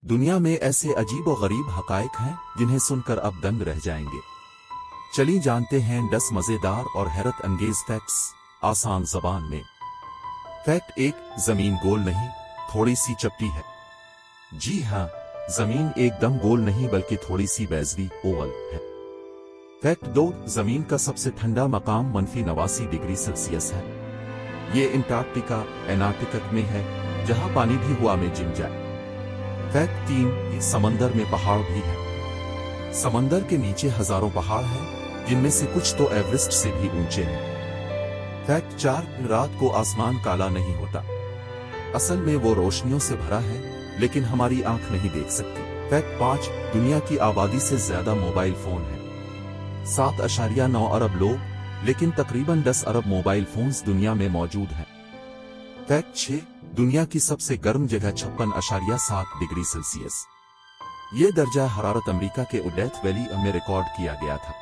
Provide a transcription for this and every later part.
दुनिया में ऐसे अजीब और गरीब हकायक हैं जिन्हें सुनकर अब दंग रह जाएंगे। चलिए जानते हैं 10 मजेदार और हैरत अंगेज फैक्ट्स आसान जबान में। फैक्ट 1, जमीन गोल नहीं, थोड़ी सी चपटी है। जी हाँ, जमीन एकदम गोल नहीं बल्कि थोड़ी सी बेज़वी ओवल है। फैक्ट 2, जमीन का सबसे ठंडा मकाम -89 डिग्री सेल्सियस है। ये अंटार्कटिका एंटार्क्टिका में है, जहां पानी भी हवा में जम जाए। फैक्ट 3, समंदर में पहाड़ भी है। समंदर के नीचे हजारों पहाड़ हैं, जिनमें से कुछ तो एवरेस्ट से भी ऊंचे हैं। फैक्ट 4, रात को आसमान काला नहीं होता। असल में वो रोशनियों से भरा है, लेकिन हमारी आंख नहीं देख सकती। फैक्ट 5, दुनिया की आबादी से ज्यादा मोबाइल फोन है। 7.9 अरब लोग, लेकिन तकरीबन 10 अरब मोबाइल फोन्स दुनिया में मौजूद हैं। फैक्ट 6, दुनिया की सबसे गर्म जगह 56.7 डिग्री सेल्सियस। ये दर्जा हरारत अमेरिका के डेथ वैली में रिकॉर्ड किया गया था।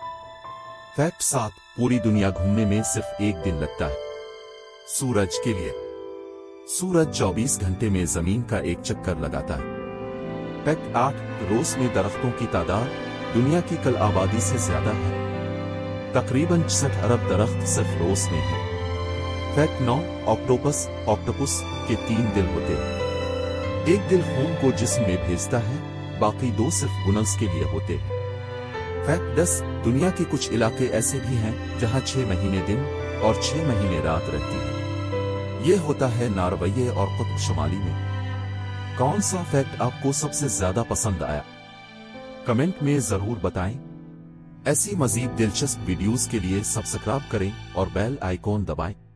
फैक्ट 7, पूरी दुनिया घूमने में सिर्फ एक दिन लगता है सूरज के लिए। सूरज 24 घंटे में जमीन का एक चक्कर लगाता है। फैक्ट 8, रूस में दरख्तों की तादाद दुनिया की कुल आबादी से ज्यादा है। तकरीबन 60 अरब दरख्त सिर्फ रूस में है। फैक्ट 9, ऑक्टोपस के 3 दिल होते हैं। एक दिल खून को जिस्म में भेजता है, बाकी 2 सिर्फ गुनस के लिए होते हैं। फैक्ट 10, दुनिया के कुछ इलाके ऐसे भी हैं जहां 6 महीने दिन और 6 महीने रात रहती है। ये होता है नॉर्वे और कुतुब शुमाली में। कौन सा फैक्ट आपको सबसे ज्यादा पसंद आया? कमेंट में जरूर बताएं। ऐसी मजीद दिलचस्प वीडियोस के लिए सब्सक्राइब करें और बेल आइकॉन दबाएं।